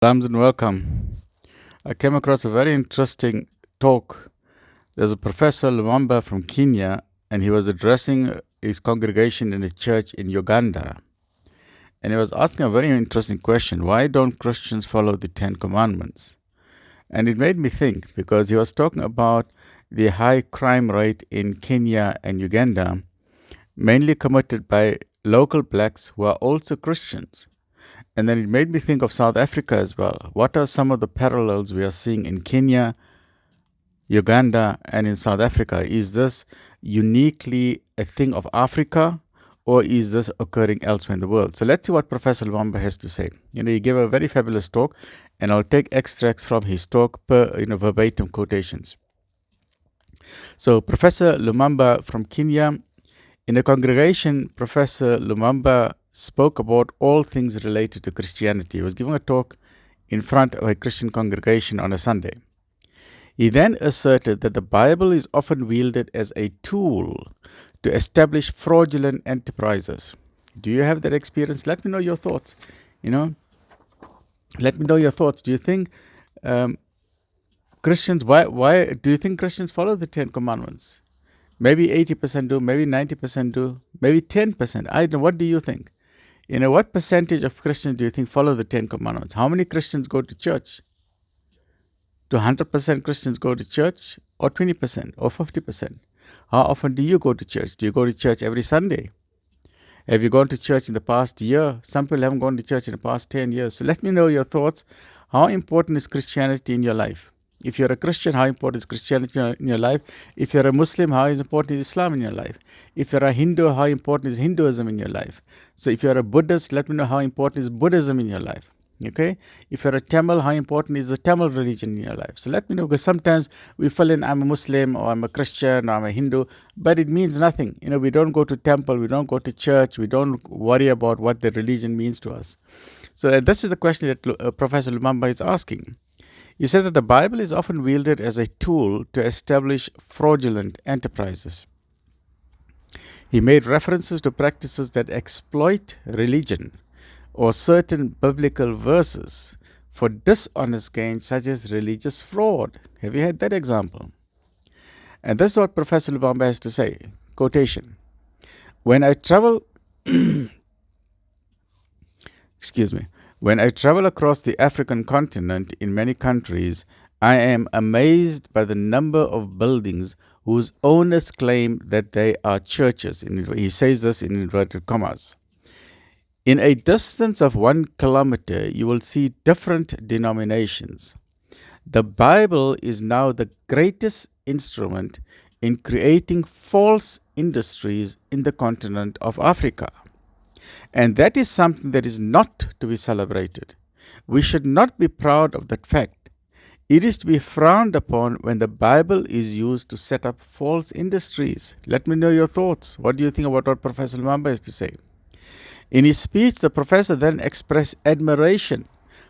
Salams and welcome. I came across a very interesting talk. There's a Professor Lumumba from Kenya, and he was addressing his congregation in a church in Uganda. And he was asking a very interesting question: why don't Christians follow the Ten Commandments? And it made me think because he was talking about the high crime rate in Kenya and Uganda, mainly committed by local blacks who are also Christians. And then it made me think of South Africa as well. What are some of the parallels we are seeing in Kenya, Uganda, and in South Africa? Is this uniquely a thing of Africa, or is this occurring elsewhere in the world? So let's see what Professor Lumumba has to say. He gave a very fabulous talk, and I'll take extracts from his talk per verbatim quotations. So Professor Lumumba from Kenya, in a congregation, Professor Lumumba spoke about all things related to Christianity. He was giving a talk in front of a Christian congregation on a Sunday. He then asserted that the Bible is often wielded as a tool to establish fraudulent enterprises. Do you have that experience? Let me know your thoughts. Let me know your thoughts. Do you think Christians, why do you think Christians follow the Ten Commandments? Maybe 80% do, maybe 90% do, maybe 10%. I don't know. What do you think? What percentage of Christians do you think follow the Ten Commandments? How many Christians go to church? Do 100% Christians go to church, or 20%, or 50%? How often do you go to church? Do you go to church every Sunday? Have you gone to church in the past year? Some people haven't gone to church in the past 10 years. So let me know your thoughts. How important is Christianity in your life? If you're a Christian, how important is Christianity in your life? If you're a Muslim, how important is Islam in your life? If you're a Hindu, how important is Hinduism in your life? So if you're a Buddhist, let me know how important is Buddhism in your life. Okay? If you're a Tamil, how important is the Tamil religion in your life? So let me know, because sometimes we fill in, I'm a Muslim, or I'm a Christian, or I'm a Hindu, but it means nothing. We don't go to temple, we don't go to church, we don't worry about what the religion means to us. So this is the question that Professor Lumumba is asking. He said that the Bible is often wielded as a tool to establish fraudulent enterprises. He made references to practices that exploit religion or certain biblical verses for dishonest gain, such as religious fraud. Have you had that example? And this is what Professor Lumumba has to say. Quotation: When I travel across the African continent in many countries, I am amazed by the number of buildings whose owners claim that they are churches. He says this in inverted commas. In a distance of 1 kilometer, you will see different denominations. The Bible is now the greatest instrument in creating false industries in the continent of Africa. And that is something that is not to be celebrated. We should not be proud of that fact. It is to be frowned upon when the Bible is used to set up false industries. Let me know your thoughts. What do you think about what Professor Lumumba has to say? In his speech, the professor then expressed admiration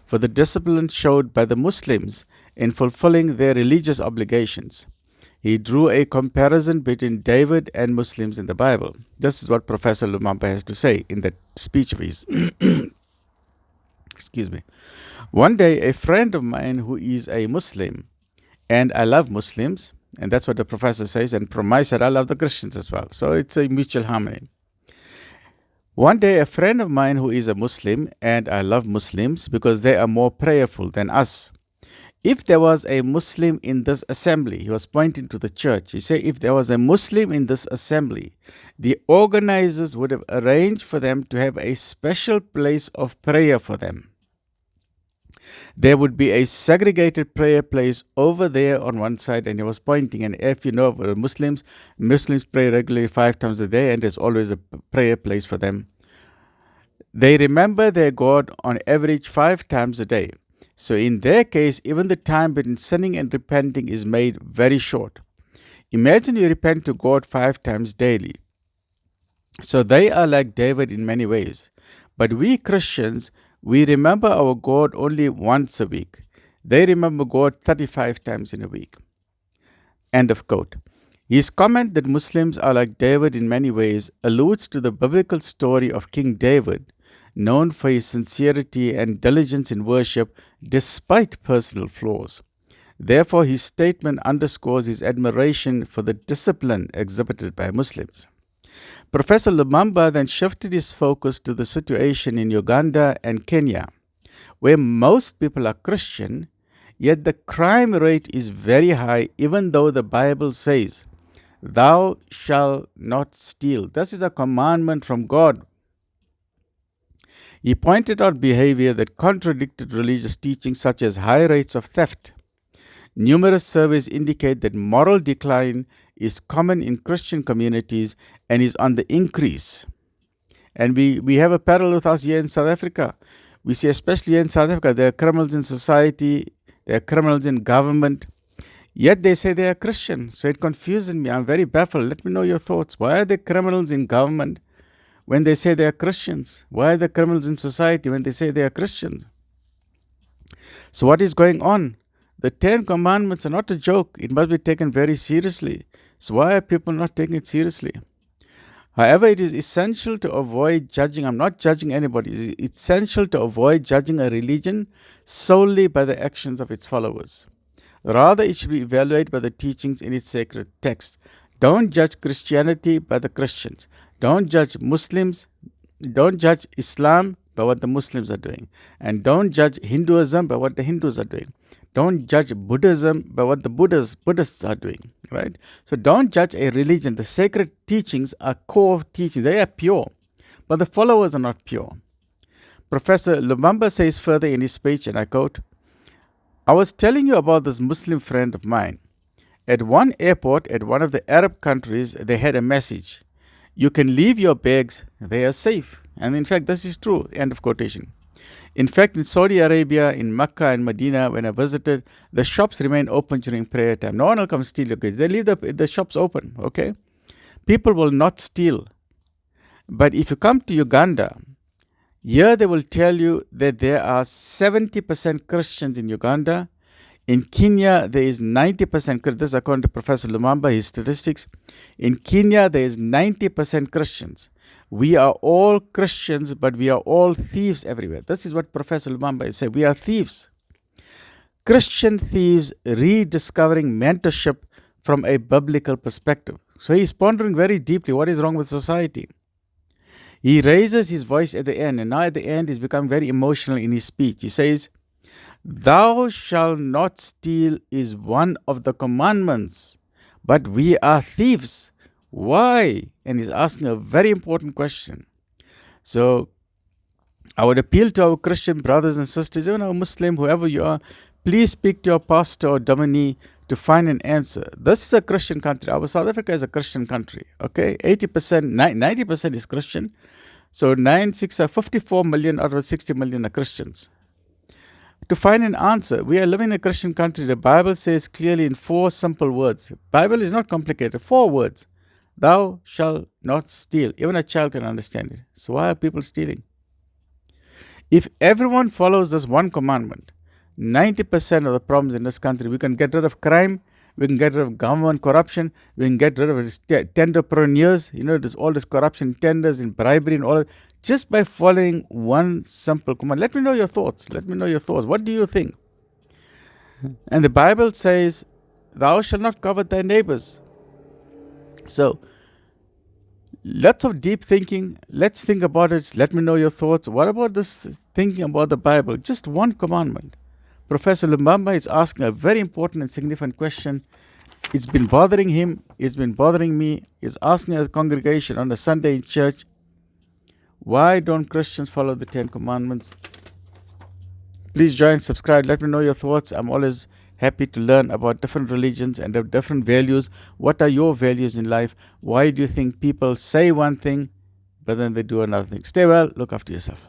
for the discipline showed by the Muslims in fulfilling their religious obligations. He drew a comparison between David and Muslims in the Bible. This is what Professor Lumumba has to say in that speech of his. Excuse me. One day, a friend of mine who is a Muslim, and I love Muslims, and that's what the professor says, and from my side, I love the Christians as well. So it's a mutual harmony. One day, a friend of mine who is a Muslim, and I love Muslims because they are more prayerful than us. If there was a Muslim in this assembly, he was pointing to the church. He said, if there was a Muslim in this assembly, the organizers would have arranged for them to have a special place of prayer for them. There would be a segregated prayer place over there on one side, and he was pointing. And if you know Muslims pray regularly 5 times a day, and there's always a prayer place for them. They remember their God on average 5 times a day. So in their case, even the time between sinning and repenting is made very short. Imagine you repent to God 5 times daily. So they are like David in many ways. But we Christians, we remember our God only once a week. They remember God 35 times in a week. End of quote. His comment that Muslims are like David in many ways alludes to the biblical story of King David known for his sincerity and diligence in worship despite personal flaws. Therefore, his statement underscores his admiration for the discipline exhibited by Muslims. Professor Lumumba then shifted his focus to the situation in Uganda and Kenya, where most people are Christian, yet the crime rate is very high, even though the Bible says, "Thou shalt not steal." This is a commandment from God. He pointed out behavior that contradicted religious teachings, such as high rates of theft. Numerous surveys indicate that moral decline is common in Christian communities and is on the increase. And we have a parallel with us here in South Africa. We see, especially here in South Africa, there are criminals in society, there are criminals in government, yet they say they are Christian. So it confuses me. I'm very baffled. Let me know your thoughts. Why are there criminals in government when they say they are Christians? Why are there criminals in society when they say they are Christians? So what is going on? The 10 Commandments are not a joke. It must be taken very seriously. So why are people not taking it seriously? However, it is essential to avoid judging. I'm not judging anybody. It's essential to avoid judging a religion solely by the actions of its followers. Rather, it should be evaluated by the teachings in its sacred text. Don't judge Christianity by the Christians. Don't judge Muslims. Don't judge Islam by what the Muslims are doing. And don't judge Hinduism by what the Hindus are doing. Don't judge Buddhism by what the Buddhists are doing, right? So don't judge a religion. The sacred teachings are core teachings. They are pure, but the followers are not pure. Professor Lumumba says further in his speech, and I quote, "I was telling you about this Muslim friend of mine. At one airport at one of the Arab countries, they had a message. You can leave your bags, they are safe." And in fact, this is true, end of quotation. In fact, in Saudi Arabia, in Mecca and Medina, when I visited, the shops remain open during prayer time. No one will come steal your goods. They leave the shops open, okay? People will not steal. But if you come to Uganda, here they will tell you that there are 70% Christians in Uganda. In Kenya, there is 90%. This is according to Professor Lumumba, his statistics. In Kenya, there is 90% Christians. We are all Christians, but we are all thieves everywhere. This is what Professor Lumumba is saying. We are thieves. Christian thieves rediscovering mentorship from a biblical perspective. So he's pondering very deeply what is wrong with society. He raises his voice at the end, and now at the end he's become very emotional in his speech. He says, "Thou shalt not steal is one of the commandments, but we are thieves." Why? And he's asking a very important question. So I would appeal to our Christian brothers and sisters, even our Muslim, whoever you are, please speak to your pastor or dominee to find an answer. This is a Christian country. Our South Africa is a Christian country. Okay, 80%, 90% is Christian. So 54 million out of 60 million are Christians. To find an answer, we are living in a Christian country. The Bible says clearly in 4 simple words. The Bible is not complicated. 4 words. Thou shalt not steal. Even a child can understand it. So why are people stealing? If everyone follows this one commandment, 90% of the problems in this country, we can get rid of crime, we can get rid of government corruption, we can get rid of tenderpreneurs, there's all this corruption, tenders and bribery and all that, just by following one simple command. Let me know your thoughts. What do you think? And the Bible says, "Thou shalt not covet thy neighbors." So, lots of deep thinking. Let's think about it. Let me know your thoughts. What about this thinking about the Bible? Just one commandment. Professor Lumumba is asking a very important and significant question. It's been bothering him. It's been bothering me. He's asking a congregation on a Sunday in church, why don't Christians follow the 10 Commandments? Please join, subscribe. Let me know your thoughts. I'm always happy to learn about different religions and their different values. What are your values in life? Why do you think people say one thing, but then they do another thing? Stay well. Look after yourself.